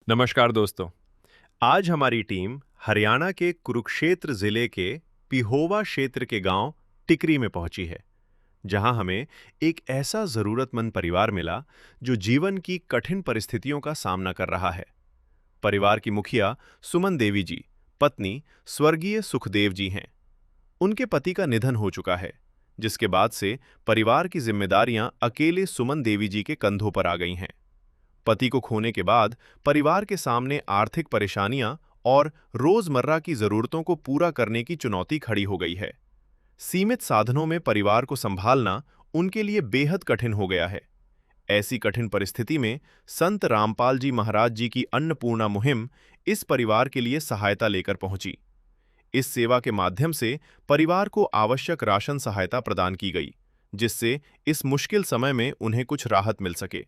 नमस्कार दोस्तों। आज हमारी टीम हरियाणा के कुरुक्षेत्र जिले के पिहोवा क्षेत्र के गांव टिकरी में पहुंची है, जहां हमें एक ऐसा जरूरतमंद परिवार मिला जो जीवन की कठिन परिस्थितियों का सामना कर रहा है। परिवार की मुखिया सुमन देवी जी, पत्नी स्वर्गीय सुखदेव जी हैं। उनके पति का निधन हो चुका है, जिसके बाद से परिवार की जिम्मेदारियां अकेले सुमन देवी जी के कंधों पर आ गई हैं। पति को खोने के बाद परिवार के सामने आर्थिक परेशानियां और रोजमर्रा की जरूरतों को पूरा करने की चुनौती खड़ी हो गई है। सीमित साधनों में परिवार को संभालना उनके लिए बेहद कठिन हो गया है। ऐसी कठिन परिस्थिति में संत रामपाल जी महाराज जी की अन्नपूर्णा मुहिम इस परिवार के लिए सहायता लेकर पहुंची। इस सेवा के माध्यम से परिवार को आवश्यक राशन सहायता प्रदान की गई, जिससे इस मुश्किल समय में उन्हें कुछ राहत मिल सके।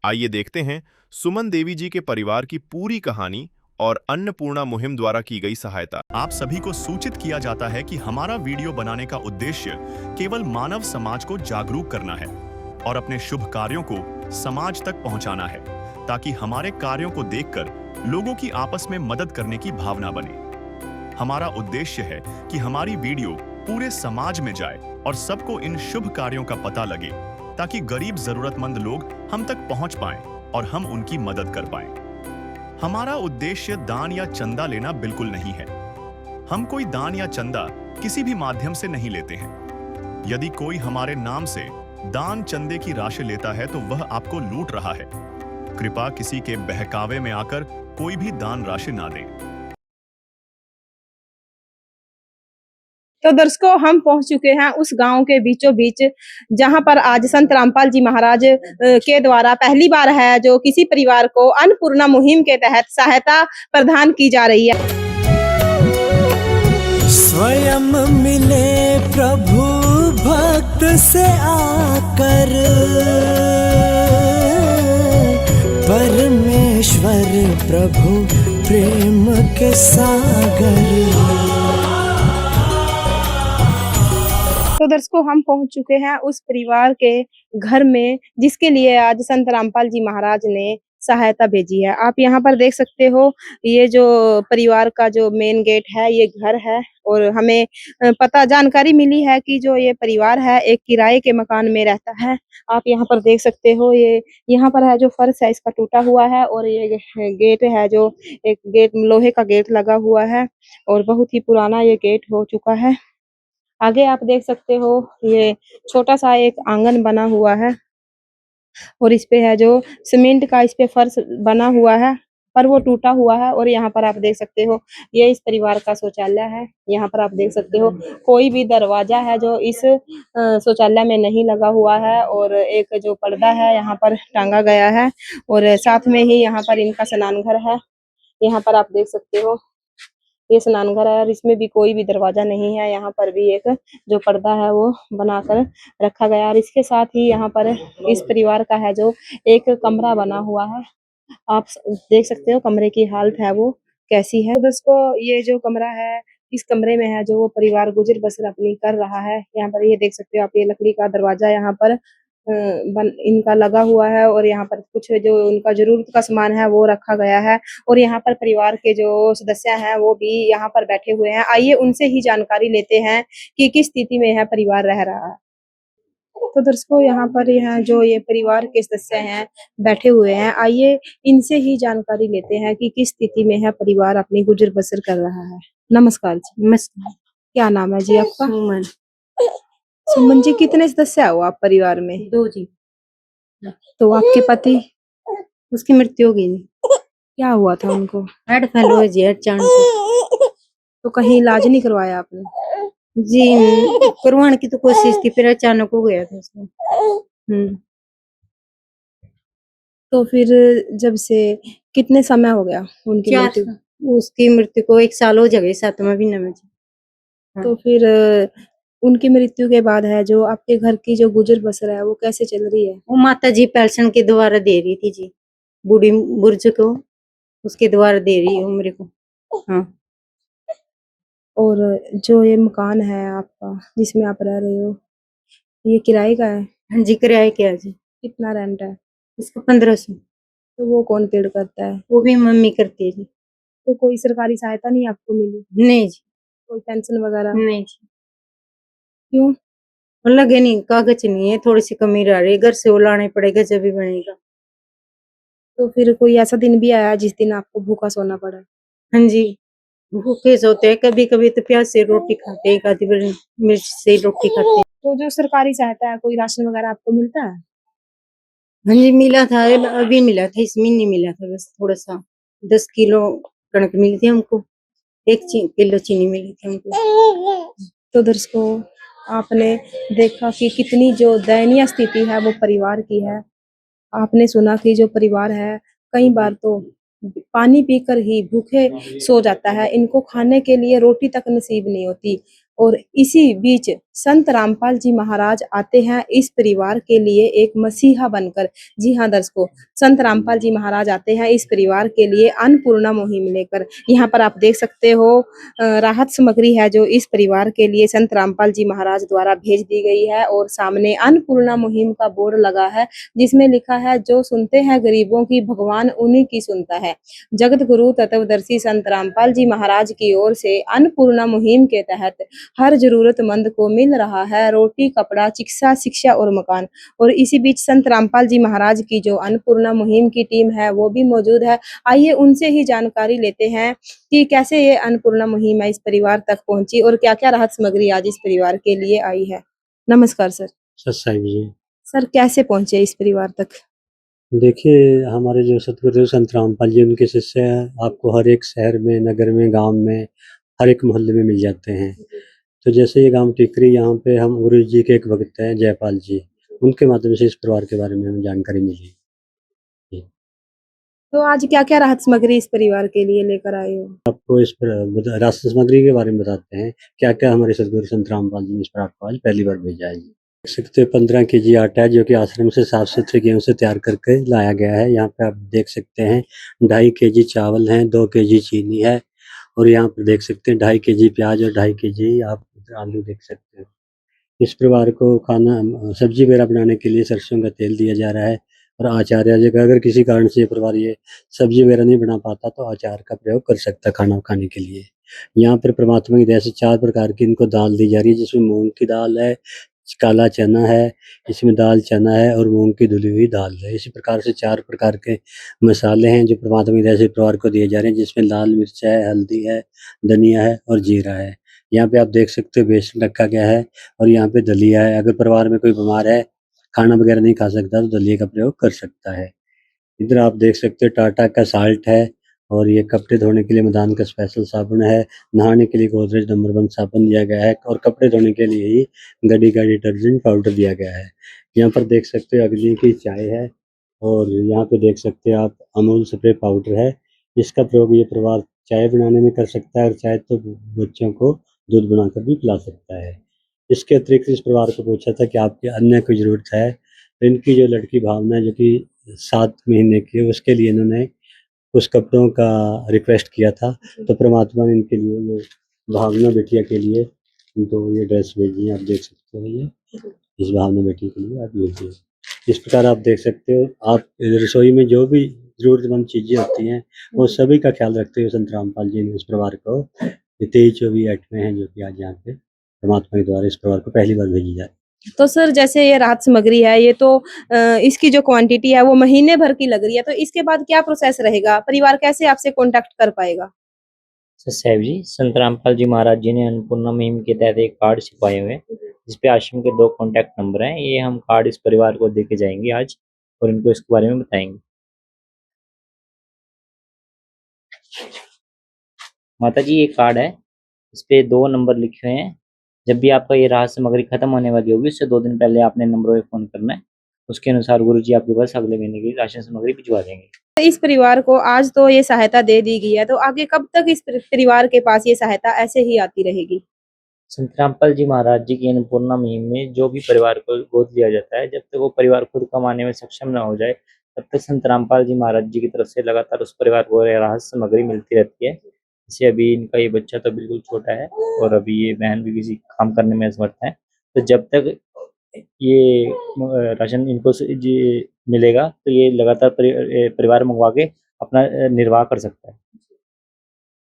आइए देखते हैं सुमन देवी जी के परिवार की पूरी कहानी और अन्नपूर्णा मुहिम द्वारा की गई सहायता। आप सभी को सूचित किया जाता है कि हमारा वीडियो बनाने का उद्देश्य केवल मानव समाज को जागरूक करना है और अपने शुभ कार्यों को समाज तक पहुंचाना है, ताकि हमारे कार्यों को देखकर लोगों की आपस में मदद करने की भावना बने। हमारा उद्देश्य है कि हमारी वीडियो पूरे समाज में जाए और सबको इन शुभ कार्यों का पता लगे, ताकि गरीब जरूरतमंद लोग हम तक पहुंच पाएं और हम उनकी मदद कर पाएं। हमारा उद्देश्य दान या चंदा लेना बिल्कुल नहीं है। हम कोई दान या चंदा किसी भी माध्यम से नहीं लेते हैं। यदि कोई हमारे नाम से दान चंदे की राशि लेता है तो वह आपको लूट रहा है। कृपया किसी के बहकावे में आकर कोई भी दान राशि ना दें। तो दर्शकों, हम पहुंच चुके हैं उस गांव के बीचों बीच, जहां पर आज संत रामपाल जी महाराज के द्वारा पहली बार है जो किसी परिवार को अन्नपूर्णा मुहिम के तहत सहायता प्रदान की जा रही है। स्वयं मिले प्रभु भक्त से आकर, परमेश्वर प्रभु प्रेम के सागर। तो दर्शकों, हम पहुंच चुके हैं उस परिवार के घर में जिसके लिए आज संत रामपाल जी महाराज ने सहायता भेजी है। आप यहाँ पर देख सकते हो, ये जो परिवार का जो मेन गेट है, ये घर है। और हमें पता जानकारी मिली है कि जो ये परिवार है एक किराए के मकान में रहता है। आप यहाँ पर देख सकते हो, ये यहाँ पर है जो फर्श है इसका टूटा हुआ है, और ये गेट है जो एक गेट लोहे का गेट लगा हुआ है, और बहुत ही पुराना ये गेट हो चुका है। आगे आप देख सकते हो, ये छोटा सा एक आंगन बना हुआ है, और इस पे है जो सीमेंट का इस पे फर्श बना हुआ है, पर वो टूटा हुआ है। और यहाँ पर आप देख सकते हो, ये इस परिवार का शौचालय है। यहाँ पर आप देख सकते हो, कोई भी दरवाजा है जो इस शौचालय में नहीं लगा हुआ है, और एक जो पर्दा है यहाँ पर टांगा गया है, और साथ में ही यहाँ पर इनका स्नान घर है। यहाँ पर आप देख सकते हो, ये स्नान घर है, और इसमें भी कोई भी दरवाजा नहीं है। यहाँ पर भी एक जो पर्दा है वो बनाकर रखा गया है, और इसके साथ ही यहाँ पर इस परिवार का है जो एक कमरा बना हुआ है। आप देख सकते हो कमरे की हालत है वो कैसी है। तो दोस्तों, ये जो कमरा है, इस कमरे में है जो वो परिवार गुजर बसर अपनी कर रहा है। यहाँ पर ये देख सकते हो आप, ये लकड़ी का दरवाजा यहाँ पर इनका लगा हुआ है, और यहाँ पर कुछ जो उनका जरूरत का सामान है वो रखा गया है। और यहाँ पर परिवार के जो सदस्य हैं वो भी यहाँ पर बैठे हुए हैं। आइए उनसे ही जानकारी लेते हैं कि किस स्थिति में है परिवार रह रहा है। तो दर्शकों, यहाँ पर यह जो ये परिवार के सदस्य हैं बैठे हुए हैं, आइए इनसे ही जानकारी लेते हैं कि किस स्थिति में है परिवार अपनी गुजर बसर कर रहा है। नमस्कार जी। नमस्कार। क्या नाम है जी आपका? सुमन। सुमन जी, कितने सदस्य हो आप परिवार में? 2 जी। तो आपके पति, उसकी मृत्यु हो गई, क्या हुआ था उनको? हार्ट फेल हुआ जी अचानक। तो कहीं इलाज नहीं करवाया आपने? जी करवाने की तो कोशिश की, फिर अचानक हो गया था उसको। हम्म। तो फिर जब से कितने समय हो गया उनकी 4 मृत्यु? उसकी मृत्यु को 1 साल हो जाएगा 7वां महीना में जी। तो फिर उनकी मृत्यु के बाद है जो आपके घर की जो गुजर बसर है वो कैसे चल रही है? वो माता जी पेंशन के द्वारा दे रही थी जी, बूढ़ी बुर्ज को, उसके द्वारा दे रही है उम्र को। हाँ। और जो ये मकान है आपका जिसमें आप रह रहे हो, ये किराए का है? हाँ जी, किराए क्या जी? कितना रेंट है? इसका 1500। तो वो कौन पेड़ करता है? वो भी मम्मी करती है जी। तो कोई सरकारी सहायता नहीं आपको मिली? नहीं जी, कोई पेंशन वगैरह? नहीं जी। क्यों? और लगे नहीं, कागज नहीं है, थोड़ी सी कमी रह रही है, घर से वो लाना पड़ेगा जब भी बनेगा। तो फिर कोई ऐसा दिन भी आया जिस दिन आपको भूखा सोना पड़ा? हाँ जी, भूखे सोते हैं, कभी-कभी तो प्याज से रोटी खाते हैं, एक आधी बार मिर्च से रोटी खाते हैं। तो जो सरकारी सहायता है, कोई राशन वगैरह आपको मिलता है? हाँ जी, मिला था, अभी मिला था, इस महीने मिला था बस थोड़ा-सा, 10 किलो कणक मिली थी हमको, 1 किलो चीनी मिली थी हमको। तो दर्शकों, आपने देखा कि कितनी जो दयनीय स्थिति है वो परिवार की है। आपने सुना कि जो परिवार है कई बार तो पानी पीकर ही भूखे सो जाता है, इनको खाने के लिए रोटी तक नसीब नहीं होती। और इसी बीच संत रामपाल जी महाराज आते हैं इस परिवार के लिए एक मसीहा बनकर। जी हाँ दर्शकों, संत रामपाल जी महाराज आते हैं इस परिवार के लिए अन्नपूर्णा मुहिम लेकर। यहाँ पर आप देख सकते हो राहत सामग्री है जो इस परिवार के लिए संत रामपाल जी महाराज द्वारा भेज दी गई है, और सामने अन्नपूर्णा मुहिम का बोर्ड लगा है जिसमें लिखा है, जो सुनते हैं गरीबों की भगवान उन्हीं की सुनता है। जगत गुरु तत्वदर्शी संत रामपाल जी महाराज की ओर से अन्नपूर्णा मुहिम के तहत हर जरूरतमंद को मिल रहा है रोटी, कपड़ा, चिकित्सा, शिक्षा और मकान। और इसी बीच संत रामपाल जी महाराज की जो अन्नपूर्णा मुहिम की टीम है वो भी मौजूद है। आइए उनसे ही जानकारी लेते हैं कि कैसे ये अन्नपूर्णा मुहिम है इस परिवार तक पहुंची और क्या-क्या राहत सामग्री आज इस परिवार के लिए आई है। नमस्कार सर। सत्संग जी। सर कैसे पहुंचे इस परिवार तक? देखिए, हमारे जो सतगुरुदेव संत रामपाल जी उनके शिष्य हैं, आपको हर एक शहर में, नगर में, गाँव में, हर एक मोहल्ले में मिल जाते हैं। तो जैसे ये गाँव टिकरी, यहाँ पे हम गुरु जी के एक भक्त हैं जयपाल जी, उनके माध्यम से इस परिवार के बारे में हमें जानकारी मिली। जी, तो आज क्या-क्या राहत सामग्री इस परिवार के लिए लेकर आए हो? आपको इस पर राशन सामग्री के बारे में बताते हैं, क्या-क्या हमारे सतगुरु संत रामपाल जी ने इस परिवार को आज पहली बार भेजा है जी। देख सकते हो 15 केजी आटा है जो कि आश्रम से साफ-सुथरे गेहूँ से तैयार करके लाया गया है। यहाँ पे आप देख सकते हैं 2.5 केजी चावल हैं, 2 केजी चीनी है और यहाँ पे देख सकते हैं 2.5 केजी प्याज और 2.5 केजी आप आलू देख सकते हैं। इस परिवार को खाना सब्जी वगैरह बनाने के लिए सरसों का तेल दिया जा रहा है और आचार्य जगह अगर किसी कारण से ये परिवार ये सब्जी वगैरह नहीं बना पाता तो अचार का प्रयोग कर सकता है खाना खाने के लिए। यहाँ पर परमात्मा की दया से 4 प्रकार की इनको दाल दी जा रही है जिसमें मूँग की दाल है, काला चना है, इसमें दाल चना है और मूँग की धुली हुई दाल है। इसी प्रकार से 4 प्रकार के मसाले हैं जो परमात्मा की दया से परिवार को दिए जा रहे हैं जिसमें लाल मिर्च है, हल्दी है, धनिया है और जीरा है। यहाँ पे आप देख सकते हो बेसन रखा गया है और यहाँ पे दलिया है। अगर परिवार में कोई बीमार है, खाना वगैरह नहीं खा सकता तो दलिया का प्रयोग कर सकता है। इधर आप देख सकते हो टाटा का साल्ट है और ये कपड़े धोने के लिए मदान का स्पेशल साबुन है, नहाने के लिए गोदरेज नंबर 1 साबुन दिया गया है और कपड़े धोने के लिए ही गडी का डिटर्जेंट पाउडर दिया गया है। यहाँ पर देख सकते हो अग्नि की चाय है और यहाँ पे देख सकते हो आप अमूल स्प्रे पाउडर है। इसका प्रयोग ये परिवार चाय बनाने में कर सकता है और चाहे तो बच्चों को दूध बनाकर भी पिला सकता है। इसके अतिरिक्त इस परिवार को पूछा था कि आपकी अन्य कोई ज़रूरत है, तो इनकी जो लड़की भावना है जो कि 7 महीने की है उसके लिए इन्होंने कुछ कपड़ों का रिक्वेस्ट किया था, तो परमात्मा ने इनके लिए ये भावना बिटिया के लिए तो ये ड्रेस भेजी है, आप देख सकते हो ये, इस भावना बेटी के लिए आप भेजी है। इस प्रकार आप देख सकते हो, आप रसोई में जो भी ज़रूरतमंद चीज़ें होती हैं, वो सभी का ख़्याल रखते हुए संत रामपाल जी ने इस परिवार को 23-24 आइटमें हैं जो कि आज यहाँ पे परमात्मा के द्वारा इस परिवार को पहली बार भेजी जा रही है। तो सर जैसे ये राहत सामग्री है ये तो इसकी जो क्वांटिटी है वो महीने भर की लग रही है, तो इसके बाद क्या प्रोसेस रहेगा? परिवार कैसे आपसे कॉन्टैक्ट कर पाएगा? साहब जी, संत रामपाल जी महाराज जी ने अन्नपूर्णा मुहिम के तहत एक कार्ड छिपाए हुए हैं जिसपे आश्रम के 2 कॉन्टैक्ट नंबर हैं। ये हम कार्ड इस परिवार को देके जाएंगे आज और इनको इसके बारे में बताएंगे। माता जी ये कार्ड है, इस पे 2 नंबर लिखे हुए हैं। जब भी आपका ये राहत सामग्री खत्म होने वाली होगी उससे 2 दिन पहले आपने नंबरों पे फोन करना है। उसके अनुसार गुरु जी आपके पास अगले महीने की राशन सामग्री भिजवा देंगे। इस परिवार को आज तो ये सहायता दे दी गई है, तो आगे कब तक इस परिवार के पास ये सहायता ऐसे ही आती रहेगी? संत रामपाल जी महाराज जी की अन्नपूर्णा मुहिम में जो भी परिवार को गोद लिया जाता है, जब तक वो परिवार खुद कमाने में सक्षम न हो जाए, तब तक संत रामपाल जी महाराज जी की तरफ से लगातार उस परिवार को राहत सामग्री मिलती रहती है। जैसे अभी इनका ये बच्चा तो बिल्कुल छोटा है और अभी ये बहन भी किसी काम करने में असमर्थ है, तो जब तक ये राशन इनको जी मिलेगा तो ये लगातार परिवार मंगवा के अपना निर्वाह कर सकता है।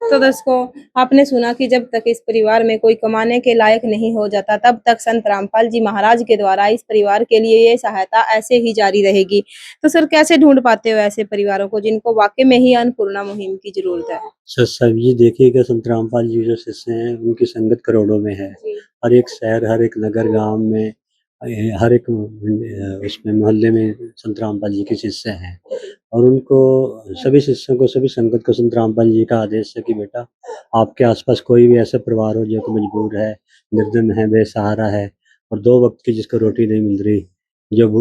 तो दर्शकों, आपने सुना कि जब तक इस परिवार में कोई कमाने के लायक नहीं हो जाता, तब तक संत रामपाल जी महाराज के द्वारा इस परिवार के लिए ये सहायता ऐसे ही जारी रहेगी। तो सर, कैसे ढूंढ पाते हो ऐसे परिवारों को जिनको वाकई में ही अन्नपूर्णा मुहिम की जरूरत है? सर जी देखिएगा, संत रामपाल जी जो शिष्य हैं उनकी संगत करोड़ों में है। हर एक शहर, हर एक नगर, गांव में, हर एक उसमें मोहल्ले में संत रामपाल जी के शिष्य हैं। और उनको सभी शिष्यों को, सभी संगत को संत रामपाल जी का आदेश है कि बेटा आपके आसपास कोई भी ऐसा परिवार हो जो कि मजबूर है, निर्धन है, बेसहारा है और 2 वक्त की जिसको रोटी नहीं मिल रही,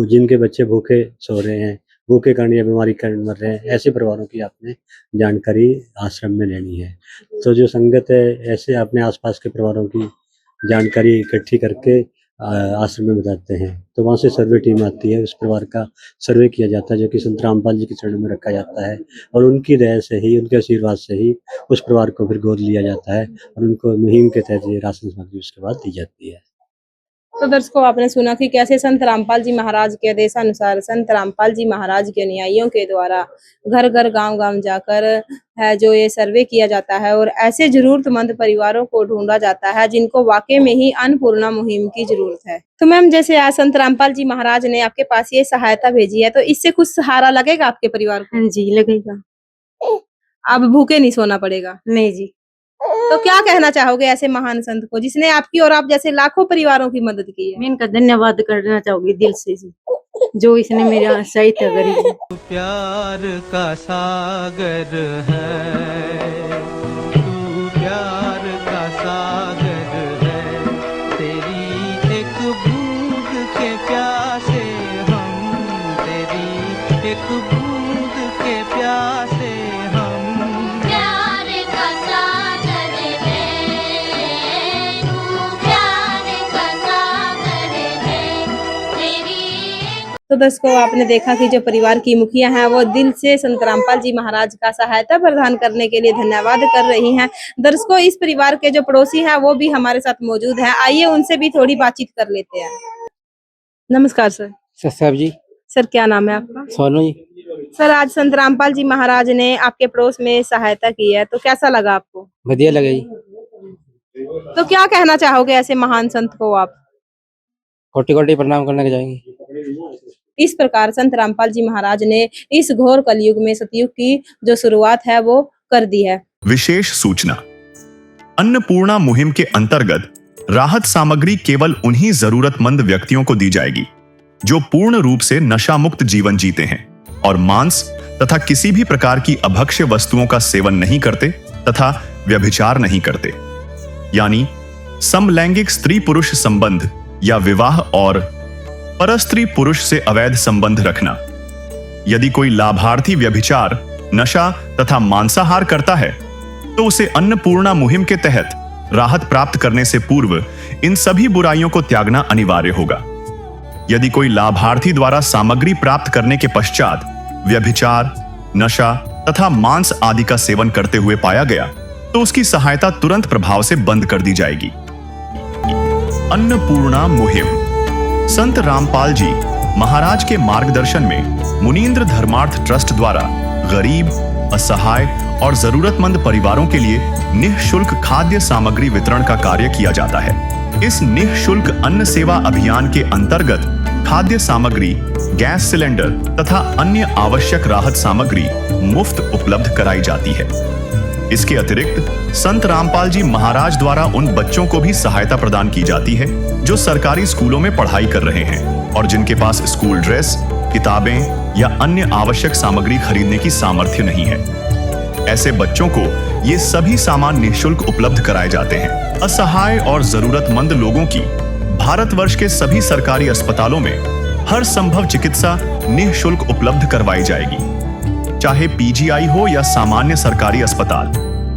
जिनके बच्चे भूखे सो रहे हैं, भूखे कारण या बीमारी कारण मर रहे हैं, ऐसे परिवारों की आपने जानकारी आश्रम में लेनी है। तो जो संगत है ऐसे अपने आसपास के परिवारों की जानकारी इकट्ठी करके आश्रम में बताते हैं। तो वहाँ से सर्वे टीम आती है, उस परिवार का सर्वे किया जाता है जो कि संत रामपाल जी के चरणों में रखा जाता है और उनकी दया से ही, उनके आशीर्वाद से ही उस परिवार को फिर गोद लिया जाता है और उनको मुहिम के तहत ये राशन सामग्री उसके बाद दी जाती है। तो दर्शकों, आपने सुना कि कैसे संत रामपाल जी महाराज के आदेशानुसार संत रामपाल जी महाराज के अनुयायियों के द्वारा घर घर, गांव गांव जाकर है जो ये सर्वे किया जाता है और ऐसे जरूरतमंद परिवारों को ढूंढा जाता है जिनको वाकई में ही अन्नपूर्णा मुहिम की जरूरत है। तो मैम, जैसे आज संत रामपाल जी महाराज ने आपके पास ये सहायता भेजी है, तो इससे कुछ सहारा लगेगा आपके परिवार को? हाँ जी, लगेगा। अब भूखे नहीं सोना पड़ेगा। नहीं जी। तो क्या कहना चाहोगे ऐसे महान संत को जिसने आपकी और आप जैसे लाखों परिवारों की मदद की है? मैं इनका धन्यवाद करना चाहूंगी दिल से जी, जो इसने मेरा सहायता करी। प्यार का सागर है, तू प्यार का सागर है, तेरी एक बूंद के प्यासे हम, तेरी एक बूंद के प्यासे हम। प्यार का सागर है, तू प्यार का सागर है, तेरी। तो दर्शकों, आपने देखा कि जो परिवार की मुखिया हैं वो दिल से संत रामपाल जी महाराज का सहायता प्रदान करने के लिए धन्यवाद कर रही हैं। दर्शकों, इस परिवार के जो पड़ोसी हैं वो भी हमारे साथ मौजूद हैं, आइए उनसे भी थोड़ी बातचीत कर लेते हैं। नमस्कार सर। साहब जी। सर, क्या नाम है आपका? सोनू जी। सर, आज संत रामपाल जी महाराज ने आपके पड़ोस में सहायता की है, तो कैसा लगा आपको? बढ़िया लगा जी। तो क्या कहना चाहोगे ऐसे महान संत को आप? कोटि कोटि प्रणाम करने के जाएंगे। इस प्रकार संत रामपाल जी महाराज ने इस घोर कलयुग में सतयुग की जो शुरुआत है वो कर दी है। विशेष सूचना, अन्नपूर्णा मुहिम के अंतर्गत राहत सामग्री केवल उन्हीं जरूरतमंद व्यक्तियों को दी जाएगी जो पूर्ण रूप से नशा मुक्त जीवन जीते हैं और मांस तथा किसी भी प्रकार की अभक्ष्य वस्तुओं का सेवन नहीं करते तथा व्यभिचार नहीं करते, यानी समलैंगिक स्त्री पुरुष संबंध या विवाह और परस्त्री पुरुष से अवैध संबंध रखना। यदि कोई लाभार्थी व्यभिचार, नशा तथा मांसाहार करता है तो उसे अन्नपूर्णा मुहिम के तहत राहत प्राप्त करने से पूर्व इन सभी बुराइयों को त्यागना अनिवार्य होगा। यदि कोई लाभार्थी द्वारा सामग्री प्राप्त करने के पश्चात व्यभिचार, नशा तथा मांस आदि का सेवन करते हुए पाया गया तो उसकी सहायता तुरंत प्रभाव से बंद कर दी जाएगी। अन्नपूर्णा मुहिम संत रामपाल जी महाराज के मार्गदर्शन में मुनींद्र धर्मार्थ ट्रस्ट द्वारा गरीब, असहाय और जरूरतमंद परिवारों के लिए निःशुल्क खाद्य सामग्री वितरण का कार्य किया जाता है। इस निःशुल्क अन्न सेवा अभियान के अंतर्गत खाद्य सामग्री, गैस सिलेंडर तथा अन्य आवश्यक राहत सामग्री मुफ्त उपलब्ध कराई जाती है। इसके अतिरिक्त संत रामपाल जी महाराज द्वारा उन बच्चों को भी सहायता प्रदान की जाती है जो सरकारी स्कूलों में पढ़ाई कर रहे हैं और जिनके पास स्कूल ड्रेस, किताबें या अन्य आवश्यक सामग्री खरीदने की सामर्थ्य नहीं है। ऐसे बच्चों को ये सभी सामान निःशुल्क उपलब्ध कराए जाते हैं। असहाय और जरूरतमंद लोगों की भारतवर्ष के सभी सरकारी अस्पतालों में हर संभव चिकित्सा निःशुल्क उपलब्ध करवाई जाएगी, चाहे पीजीआई हो या सामान्य सरकारी अस्पताल,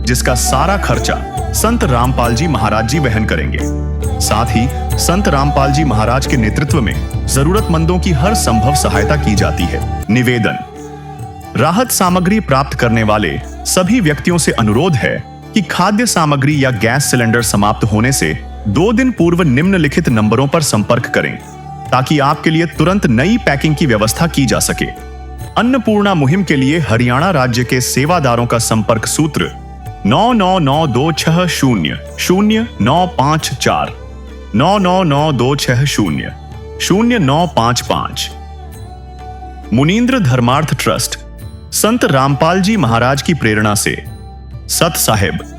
जिसका सारा खर्चा संत रामपाल जी महाराज जी वहन करेंगे। साथ ही संत रामपाल जी महाराज के नेतृत्व में जरूरतमंदों की हर संभव सहायता की जाती है। निवेदन, राहत सामग्री प्राप्त करने वाले सभी व्यक्तियों से अनुरोध है कि खाद्य सामग्री या गैस सिलेंडर समाप्त होने से 2 दिन पूर्व निम्नलिखित नंबरों पर संपर्क करें। ताकि आपके लिए तुरंत नई पैकिंग की व्यवस्था की जा सके। अन्नपूर्णा मुहिम के लिए हरियाणा राज्य के सेवादारों का संपर्क सूत्र 9992600954 9992600955। मुनींद्र धर्मार्थ ट्रस्ट संत रामपाल जी महाराज की प्रेरणा से सत साहिब